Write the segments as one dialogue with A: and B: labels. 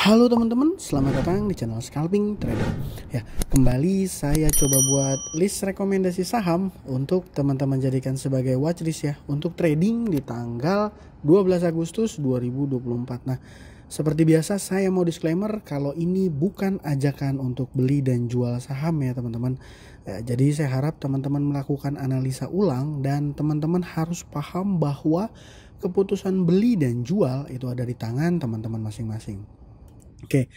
A: Halo teman-teman, selamat datang di channel Scalping Trader. Ya, kembali saya coba buat list rekomendasi saham untuk teman-teman jadikan sebagai watchlist ya untuk trading di tanggal 12 Agustus 2024. Nah, seperti biasa saya mau disclaimer kalau ini bukan ajakan untuk beli dan jual saham ya teman-teman. Ya, jadi saya harap teman-teman melakukan analisa ulang dan teman-teman harus paham bahwa keputusan beli dan jual itu ada di tangan teman-teman masing-masing. Oke,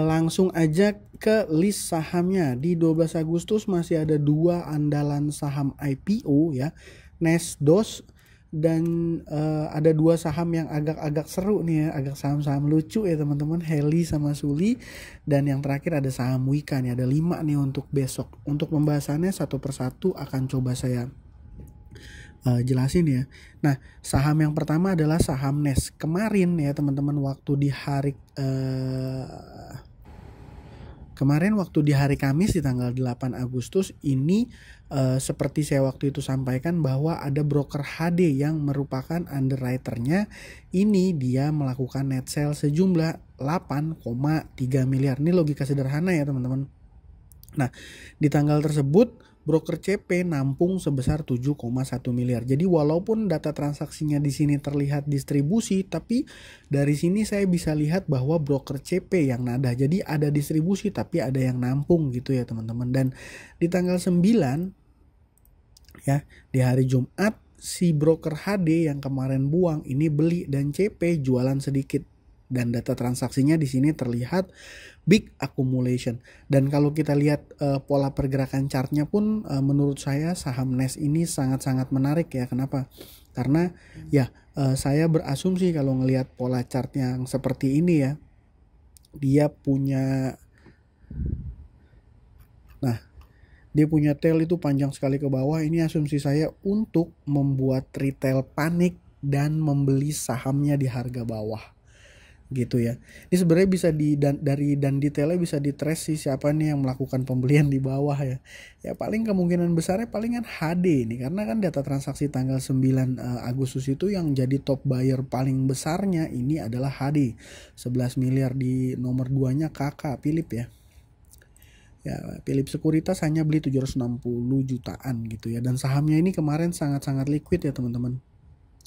A: langsung aja ke list sahamnya. Di 12 Agustus masih ada dua andalan saham IPO ya, Nesdos dan ada dua saham yang agak-agak seru nih ya, agak saham-saham lucu ya teman-teman, Heli sama Suli. Dan yang terakhir ada saham Wika nih, ada 5 nih untuk besok. Untuk pembahasannya satu persatu akan coba saya jelasin ya. Nah, saham yang pertama adalah saham NES. Kemarin ya teman-teman waktu di hari Kamis di tanggal 8 Agustus ini seperti saya waktu itu sampaikan bahwa ada broker HD yang merupakan underwriternya. Ini dia melakukan net sale sejumlah 8,3 miliar. Ini logika sederhana ya teman-teman. Nah, di tanggal tersebut broker CP nampung sebesar 7,1 miliar. Jadi walaupun data transaksinya di sini terlihat distribusi, tapi dari sini saya bisa lihat bahwa broker CP yang nada. Jadi ada distribusi tapi ada yang nampung gitu ya teman-teman. Dan di tanggal 9 ya, di hari Jumat si broker HD yang kemarin buang ini beli dan CP jualan sedikit. Dan data transaksinya di sini terlihat big accumulation. Dan kalau kita lihat pola pergerakan chartnya pun menurut saya saham NES ini sangat-sangat menarik ya. Kenapa? Karena ya saya berasumsi kalau ngelihat pola chart yang seperti ini ya, dia punya tail itu panjang sekali ke bawah. Ini asumsi saya untuk membuat retail panik dan membeli sahamnya di harga bawah gitu ya. Ini sebenarnya bisa dari detailnya bisa ditrace sih siapa nih yang melakukan pembelian di bawah ya. Ya paling kemungkinan besarnya palingan HD ini karena kan data transaksi tanggal 9 Agustus itu yang jadi top buyer paling besarnya ini adalah HD. 11 miliar, di nomor 2-nya KK Philip ya. Ya, Philip Sekuritas hanya beli 760 jutaan gitu ya. Dan sahamnya ini kemarin sangat-sangat liquid ya teman-teman.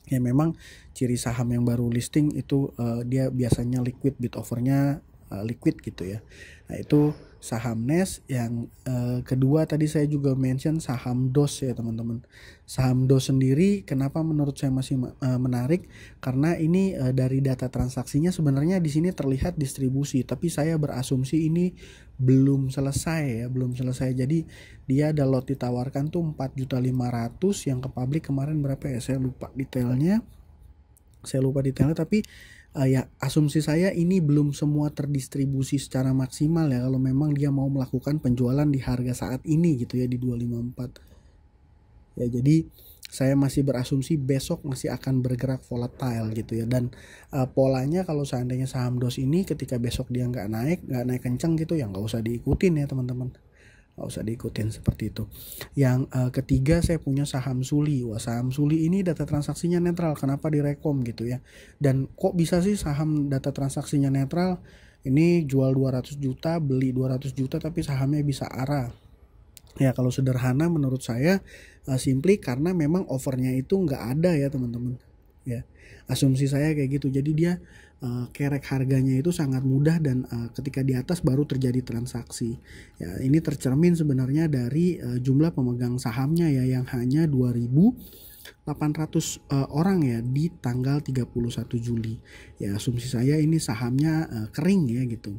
A: Ya memang ciri saham yang baru listing itu dia biasanya liquid, bid overnya liquid gitu ya. Nah itu saham NES. Yang kedua tadi saya juga mention saham DOS ya teman-teman. Saham DOS sendiri kenapa menurut saya masih menarik karena ini dari data transaksinya sebenarnya di sini terlihat distribusi, tapi saya berasumsi ini belum selesai ya, belum selesai. Jadi dia ada lot ditawarkan tuh 4.500.000 yang ke publik kemarin berapa ya, saya lupa detailnya tapi ya asumsi saya ini belum semua terdistribusi secara maksimal ya kalau memang dia mau melakukan penjualan di harga saat ini gitu ya, di 254 ya. Jadi saya masih berasumsi besok masih akan bergerak volatile gitu ya. Dan polanya kalau seandainya saham DOS ini ketika besok dia nggak naik kencang gitu ya nggak usah diikutin ya teman-teman, nggak usah diikutin seperti itu. Yang ketiga saya punya saham Suli. Wah, saham Suli ini data transaksinya netral. Kenapa direkom gitu ya? Dan kok bisa sih saham data transaksinya netral? Ini jual 200 juta, beli 200 juta tapi sahamnya bisa ARA. Ya kalau sederhana menurut saya simply karena memang overnya itu nggak ada ya teman-teman. Ya asumsi saya kayak gitu. Jadi dia kerek harganya itu sangat mudah dan ketika di atas baru terjadi transaksi. Ya ini tercermin sebenarnya dari jumlah pemegang sahamnya ya yang hanya 2.800 orang ya di tanggal 31 Juli. Ya asumsi saya ini sahamnya kering ya gitu.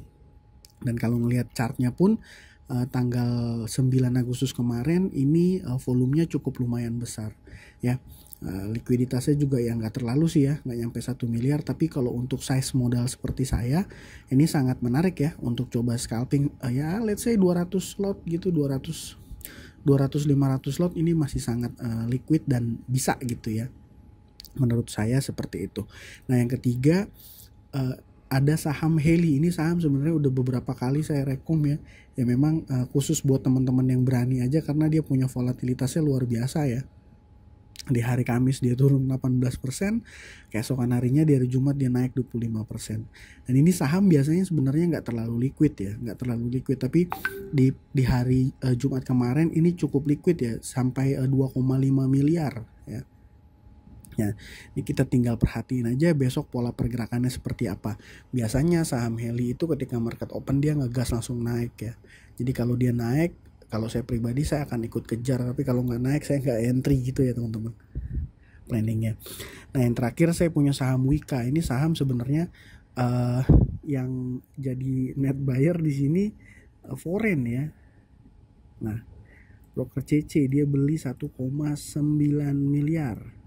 A: Dan kalau ngelihat chartnya pun tanggal 9 Agustus kemarin ini volumenya cukup lumayan besar ya. Likuiditasnya juga ya nggak terlalu sih ya, nggak nyampe 1 miliar, tapi kalau untuk size modal seperti saya ini sangat menarik ya untuk coba scalping ya let's say 200 lot gitu, 200 500 lot ini masih sangat liquid dan bisa gitu ya, menurut saya seperti itu. Nah yang ketiga ada saham Heli. Ini saham sebenarnya udah beberapa kali saya rekom ya. Ya memang khusus buat teman-teman yang berani aja karena dia punya volatilitasnya luar biasa ya. Di hari Kamis dia turun 18%, keesokan harinya di hari Jumat dia naik 25%. Dan ini saham biasanya sebenarnya nggak terlalu liquid ya, nggak terlalu liquid, tapi di hari Jumat kemarin ini cukup liquid ya, sampai 2,5 miliar ya. Ya, ini kita tinggal perhatiin aja besok pola pergerakannya seperti apa. Biasanya saham Heli itu ketika market open dia ngegas langsung naik ya. Jadi kalau dia naik, kalau saya pribadi saya akan ikut kejar, tapi kalau nggak naik saya nggak entry gitu ya teman-teman planningnya. Nah yang terakhir saya punya saham Wika. Ini saham sebenarnya yang jadi net buyer di sini foreign ya. Nah broker CC dia beli 1,9 miliar.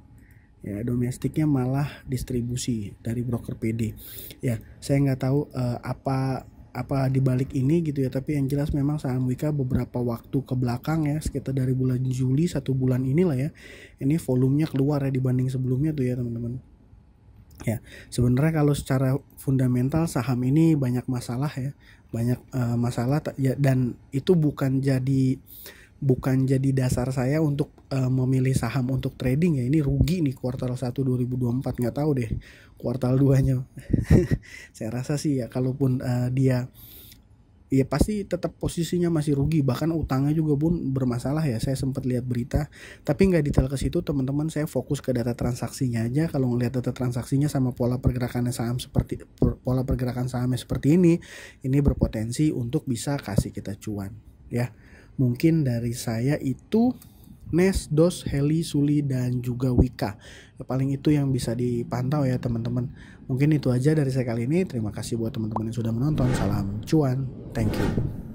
A: Ya domestiknya malah distribusi dari broker PD. Ya saya nggak tahu apa dibalik ini gitu ya, tapi yang jelas memang saham Wika beberapa waktu ke belakang ya, sekitar dari bulan Juli 1 bulan inilah ya, ini volumenya keluar ya dibanding sebelumnya tuh ya teman-teman. Ya sebenarnya kalau secara fundamental saham ini banyak masalah ya, banyak masalah ya, dan itu bukan jadi dasar saya untuk memilih saham untuk trading ya. Ini rugi nih kuartal 1 2024, nggak tahu deh kuartal 2-nya. Saya rasa sih ya kalaupun dia ya pasti tetap posisinya masih rugi, bahkan utangnya juga pun bermasalah ya. Saya sempat lihat berita, tapi nggak detail ke situ teman-teman. Saya fokus ke data transaksinya aja. Kalau ngelihat data transaksinya sama pola pergerakannya saham pola pergerakan sahamnya seperti ini berpotensi untuk bisa kasih kita cuan ya. Mungkin dari saya itu Nes, Dos, Heli, Suli, dan juga Wika. Ya, paling itu yang bisa dipantau ya teman-teman. Mungkin itu aja dari saya kali ini. Terima kasih buat teman-teman yang sudah menonton. Salam cuan. Thank you.